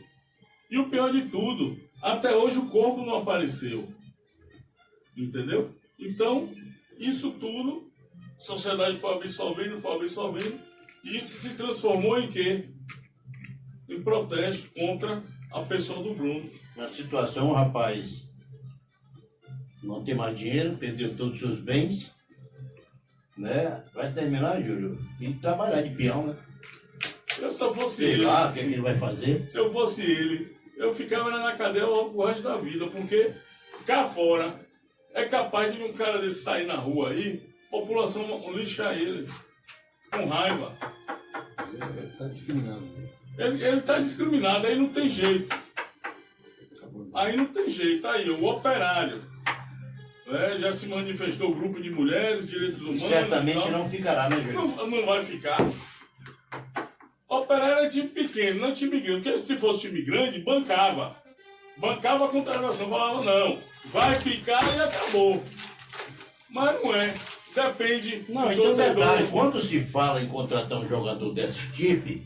E o pior de tudo, até hoje o corpo não apareceu. Entendeu? Então, isso tudo, a sociedade foi absorvendo, e isso se transformou em quê? Em protesto contra a pessoa do Bruno. Na situação, o rapaz não tem mais dinheiro, perdeu todos os seus bens, né? Vai terminar, Júlio, e trabalhar de peão, né? Eu só fosse Sei ele. lá o que, é que ele vai fazer. Se eu fosse ele, eu ficava na cadeia o resto da vida, porque cá fora é capaz de um cara desse sair na rua aí, a população lixar ele, com raiva. Tá discriminado. Ele tá discriminado, aí não tem jeito. Aí não tem jeito, aí o operário, né, já se manifestou o grupo de mulheres, direitos humanos. Certamente tal. não ficará, né, Júlio? Não vai ficar. Operário é time pequeno, não é time grande. Porque se fosse time grande, bancava. Bancava a contratação, falava não, vai ficar e acabou. Mas não é. Depende Não, do então torcedor. detalhe, quando se fala em contratar um jogador desse tipo,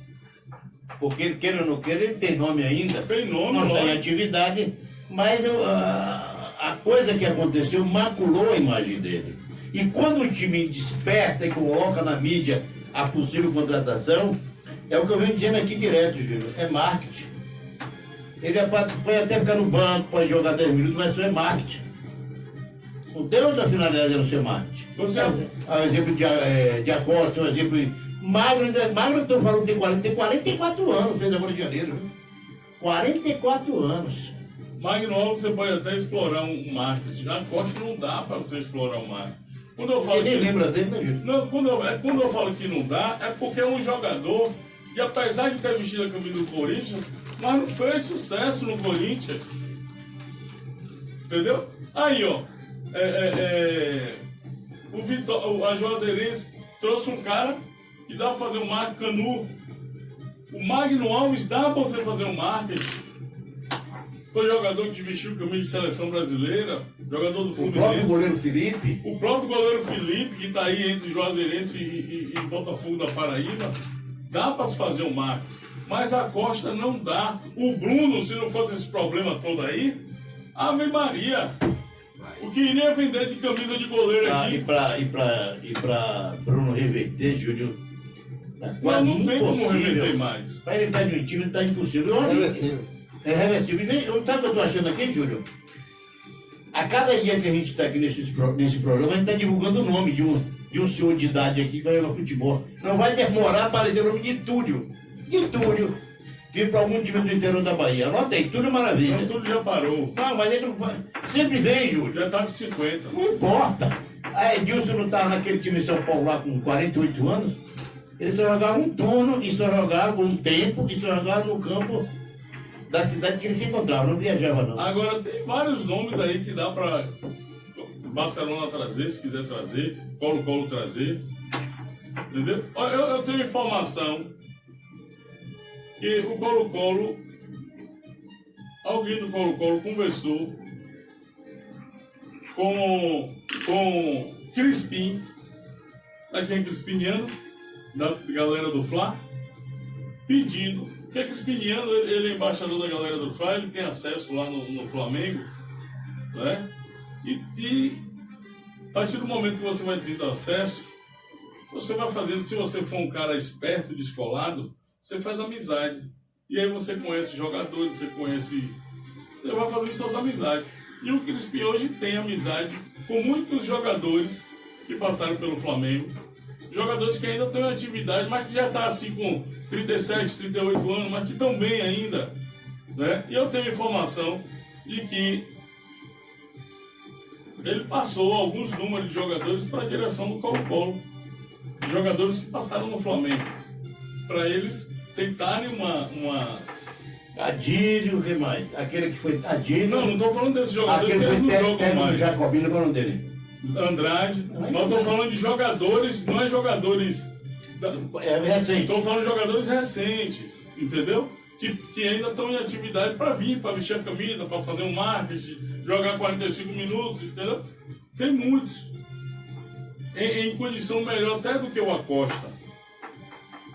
porque ele queira ou não queira, ele tem nome ainda. Tem nome, não está em lógico. atividade, mas a coisa que aconteceu maculou a imagem dele. E quando o time desperta e coloca na mídia a possível contratação, é o que eu venho dizendo aqui direto, Júlio, é marketing. Ele pode até ficar no banco, pode jogar 10 minutos, mas isso é marketing. Não tem outra finalidade de não ser marketing. Você- O exemplo de Acosta, o exemplo de Magro, eu estou falando que tem 44 anos, fez agora em janeiro. Viu? 44 anos. Magno Alves você pode até explorar um marketing. Na Costa não dá para você explorar o marketing. Quando eu falo Ele nem que- lembra dele, né, Júlio? Não, quando eu falo que não dá, é porque é um jogador que, apesar de ter vestido a camisa do Corinthians, mas não fez sucesso no Corinthians. Entendeu? Aí, ó. A Juazeirense trouxe um cara que dá pra fazer um marketing, Canu. O Magno Alves dá pra você fazer um marketing. Foi jogador que vestiu camisa de seleção brasileira, jogador do O próprio Fluminense. goleiro Felipe, O próprio goleiro Felipe, que está aí entre Juazeirense e Botafogo da Paraíba, dá para se fazer um marketing. Mas a Costa não dá. O Bruno, se não fosse esse problema todo aí, Ave Maria. O que iria vender de camisa de goleiro e aqui? pra Bruno reverter, Júlio, tá Mas quase não tem como reverter impossível. mais. Para ele estar em um time, tá impossível. Olha, Reversível. É reversível. Sabe o que eu estou achando aqui, Júlio? A cada dia que a gente está aqui nesse programa, a gente está divulgando o nome de um senhor de idade aqui que vai jogar futebol. Não vai demorar a aparecer o nome de Túlio. De Túlio. Que para algum time do interior da Bahia. Anota aí, Túlio é maravilha. Então tudo já parou. Não, mas ele não vai. Sempre vem, Júlio. Já tá com 50. Não importa. A Edilson não estava naquele time em São Paulo lá com 48 anos. Ele só jogava um turno e só jogava um tempo e só jogava no campo da cidade que ele se encontrava, não viajava não. Agora tem vários nomes aí que dá para Barcelona trazer, se quiser trazer, Colo-Colo trazer. Entendeu? Eu tenho informação que o Colo-Colo, alguém do Colo-Colo conversou com Crispim, aqui em Crispiniano, da galera do Fla, pedindo, porque Crispiniano, ele é embaixador da galera do Fla, ele tem acesso lá no Flamengo, né? E a partir do momento que você vai tendo acesso, você vai fazendo, se você for um cara esperto, descolado, você faz amizades. E aí você conhece jogadores, você vai fazendo suas amizades. E o Crispim hoje tem amizade com muitos jogadores que passaram pelo Flamengo. Jogadores que ainda estão em atividade, mas que já estão assim com 37, 38 anos, mas que estão bem ainda. Né? E eu tenho informação de que ele passou alguns números de jogadores para a direção do Colo-Colo. Jogadores que passaram no Flamengo. Para eles tentarem uma... Adílio, o que mais? Aquele que foi Adílio. Não estou falando desses jogadores que aquele eles foi não jogam técnico do mais. Jacobino, qual é o nome dele? Andrade. Mas eu estou falando de jogadores, não é jogadores... É recente. Estou falando de jogadores recentes, entendeu? Que ainda estão em atividade para vir, para vestir a camisa, para fazer um marketing, jogar 45 minutos, entendeu? Tem muitos. Em condição melhor até do que o Acosta.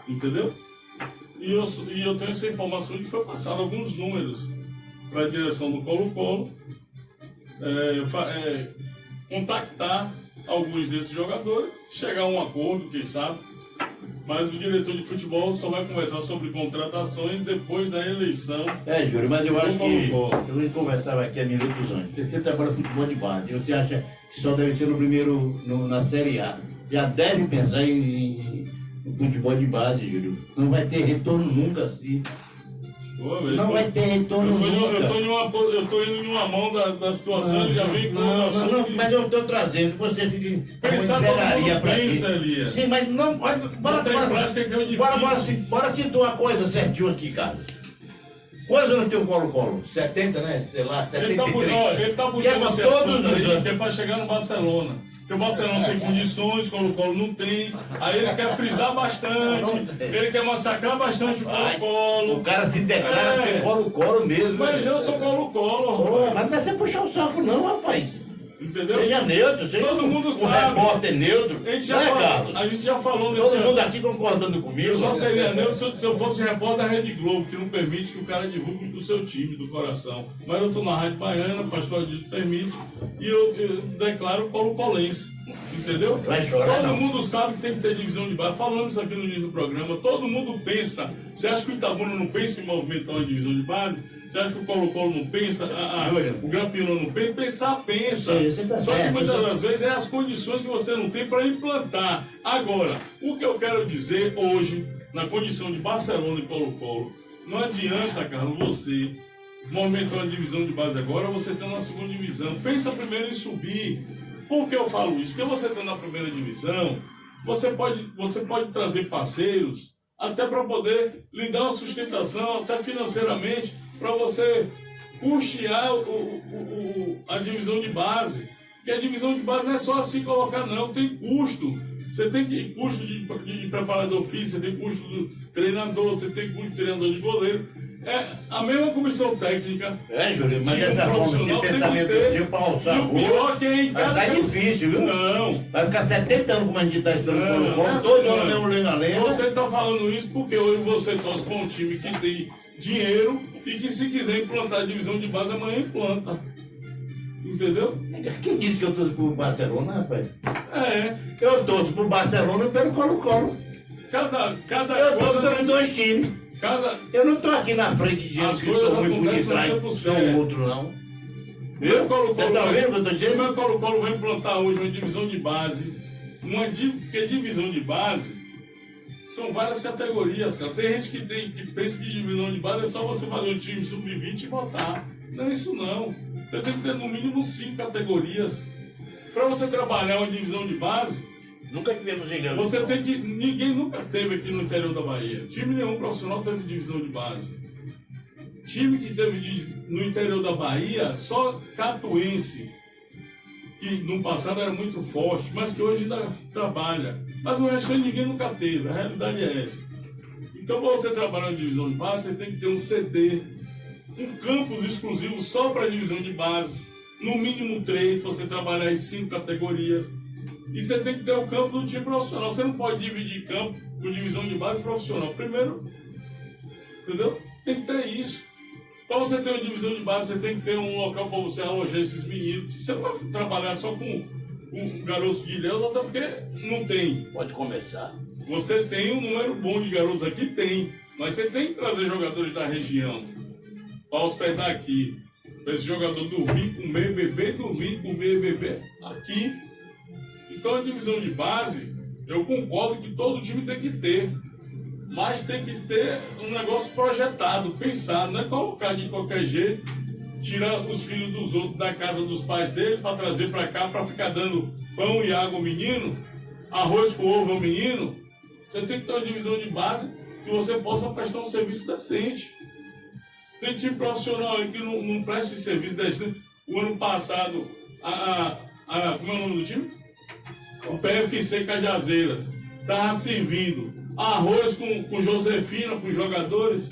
Entendeu? E eu tenho essa informação de que foi passado alguns números para a direção do Colo-Colo contactar alguns desses jogadores, chegar a um acordo, quem sabe. Mas o diretor de futebol só vai conversar sobre contratações depois da eleição. Júlio, mas eu acho que Colo-Colo. eu conversava aqui há minutos antes. Você trabalha futebol de base, você acha que só deve ser no primeiro, na Série A. Já deve pensar em futebol de base, Júlio. Não vai ter retorno nunca assim. Não vai ter retorno nunca. Eu tô indo em uma mão da situação e já vem com não, mas eu estou trazendo, você fica pensar velharia para pensa ali. Sim, mas não, bora citar uma coisa certinho aqui, cara. Quantos anos tem o Colo-Colo? 70, né? Sei lá, 73. Ele tá buscando esse todos assunto os aí, anos. que é para chegar no Barcelona. Porque o Barcelona tem condições, o Colo-Colo não tem. Aí ele quer frisar bastante, ele quer massacrar bastante o Colo-Colo. O cara se declara ser Colo-Colo mesmo. Mas eu sou Colo-Colo, rapaz. Mas não é você puxar o saco não, rapaz. Entendeu? Seja neutro, seja Todo mundo um sabe. repórter neutro. A gente já não é, falou, Carlos? a gente já falou nesse Todo mundo aqui concordando comigo. Eu só seria neutro se eu fosse repórter da Rede Globo, que não permite que o cara divulgue do seu time, do coração. Mas eu estou na Rádio Baiana, o pastor Adilson permite, e eu declaro colo-colense. Entendeu? Vai chorar, Todo não. mundo sabe que tem que ter divisão de base. Falamos isso aqui no início do programa. Todo mundo pensa. Você acha que o Itabuna não pensa em movimentar uma divisão de base? Você acha que o Colo-Colo não pensa? O Grampiano não pensa? Pensar, pensa. Sim, você tá Só que certo, muitas você- das vezes é as condições que você não tem para implantar. Agora, o que eu quero dizer hoje, na condição de Barcelona e Colo-Colo, não adianta, Carlos, você movimentar uma divisão de base agora, você está na segunda divisão. Pensa primeiro em subir. Por que eu falo isso? Porque você está na primeira divisão, você pode trazer parceiros até para poder lhe dar uma sustentação, até financeiramente, para você custear a divisão de base. Porque a divisão de base não é só assim colocar, não, tem custo. Você tem custo de preparador físico, você tem custo do treinador, você tem custo de treinador de goleiro. É a mesma comissão técnica. Júlio, mas de um dessa forma, profissional de tem que pensamento ter. assim, para alçar E o pior que é em vai cada... ficar difícil, viu? Não. Vai ficar 70 anos como a gente está esperando o Não, Colo-Colo, essa todo não. ano mesmo lenga-lenga. Você está falando isso porque hoje você torce para um time que tem dinheiro e que se quiser implantar a divisão de base, amanhã implanta. Entendeu? Quem disse que eu torço pro Barcelona, rapaz? É. Eu torço pro Barcelona e pelo Colo-Colo. Cada Eu torço coisa... pelos dois times. Eu não estou aqui na frente dizendo As que coisas sou ruim por acontecem no detrás, tempo sou certo. outro, não. Meu Colo-Colo Você tá vendo o que eu tô o dizendo? meu Colo-Colo vai implantar hoje uma divisão de base. Porque divisão de base são várias categorias, cara. Tem gente que pensa que divisão de base é só você fazer um time sub-20 e botar. Não é isso não. Você tem que ter no mínimo 5 categorias. Para você trabalhar uma divisão de base, Nunca tivemos em Ilhéus. você tem que. Ninguém nunca teve aqui no interior da Bahia. Time nenhum profissional teve divisão de base. Time que teve no interior da Bahia, só Catuense, que no passado era muito forte, mas que hoje ainda trabalha. Mas o resto ninguém nunca teve, a realidade é essa. Então, para você trabalhar na divisão de base, você tem que ter um CT, um campus exclusivo só para a divisão de base, no mínimo 3, para você trabalhar em 5 categorias. E você tem que ter o campo do time profissional. Você não pode dividir campo com divisão de base e profissional. Primeiro, entendeu? Tem que ter isso. Para você ter uma divisão de base, você tem que ter um local para você alojar esses meninos. Você não vai trabalhar só com garotos de Ilhéus, até porque não tem. Pode começar. Você tem um número bom de garotos aqui? Tem. Mas você tem que trazer jogadores da região para hospedar aqui. Para esse jogador dormir, comer, beber, dormir, comer, beber aqui. Então a divisão de base, eu concordo que todo time tem que ter. Mas tem que ter um negócio projetado, pensado. Não é colocar de qualquer jeito, tirar os filhos dos outros da casa dos pais dele para trazer para cá, para ficar dando pão e água ao menino, arroz com ovo ao menino. Você tem que ter uma divisão de base que você possa prestar um serviço decente. Tem time profissional aí que não presta esse serviço decente. O ano passado, como é o nome do time? O PFC Cajazeiras estava servindo arroz com Josefina para os jogadores.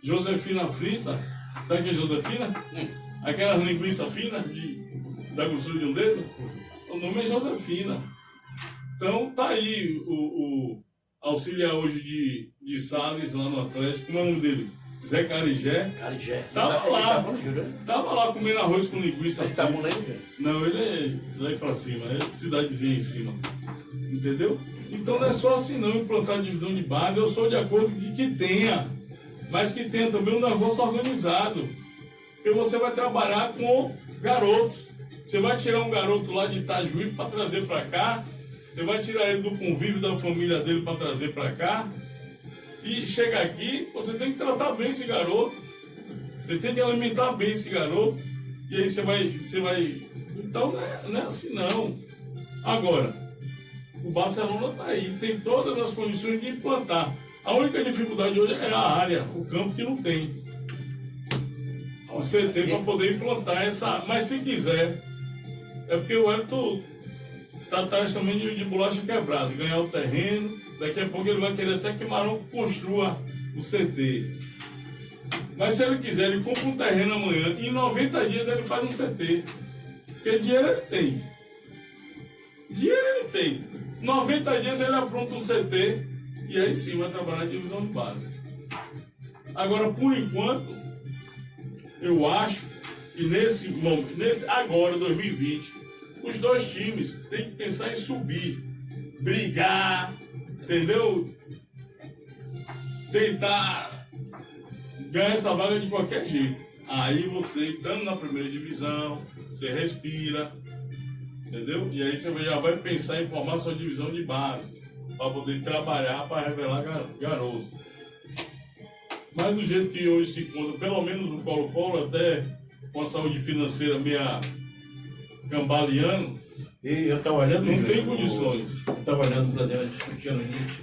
Josefina frita. Sabe o que é Josefina? Aquela linguiça fina da grossura de um dedo. O nome é Josefina. Então tá aí o auxiliar hoje de Salles lá no Atlético. Como é o nome dele? Zé Carigé. Carigé. Tava lá comendo arroz com linguiça Ele tá fina. bom aí, Não, ele é daí pra cima, é cidadezinha em cima. Entendeu? Então não é só assim não implantar divisão de base. Eu sou de acordo que tenha, mas que tenha também um negócio organizado. Porque você vai trabalhar com garotos. Você vai tirar um garoto lá de Itajuí para trazer para cá. Você vai tirar ele do convívio da família dele para trazer para cá. E chega aqui, você tem que tratar bem esse garoto. Você tem que alimentar bem esse garoto. E aí você vai... Então não é assim não. Agora, o Barcelona está aí, tem todas as condições de implantar. A única dificuldade hoje é a área, o campo que não tem. Você tem para poder implantar essa... Mas se quiser, é porque o Hélio está atrás também de bolacha quebrada, ganhar o terreno. Daqui a pouco ele vai querer até que Marão construa o CT. Mas se ele quiser, ele compra um terreno amanhã e em 90 dias ele faz um CT. Porque dinheiro ele tem. Dinheiro ele tem. 90 dias ele apronta um CT e aí sim vai trabalhar em divisão de base. Agora, por enquanto, eu acho que nesse momento, agora, 2020, os dois times têm que pensar em subir, brigar, entendeu? Tentar ganhar essa vaga de qualquer jeito. Aí você, estando na primeira divisão, você respira, entendeu? E aí você já vai pensar em formar sua divisão de base, para poder trabalhar, para revelar garoto. Mas do jeito que hoje se encontra, pelo menos o Colo-Colo, até com a saúde financeira meia cambaleando, E eu estava olhando... não tem condições. Eu estava olhando o programa discutindo isso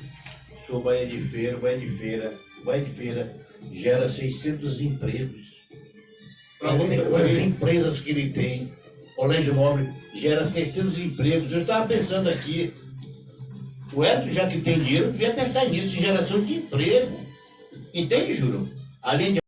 sobre Bahia de Feira. Bahia de Feira gera 600 empregos. Para você As empresas que ele tem, Colégio Nobre gera 600 empregos. Eu estava pensando aqui, o Hélio, já que tem dinheiro, devia pensar nisso, em geração de emprego. Entende, Júlio? Além de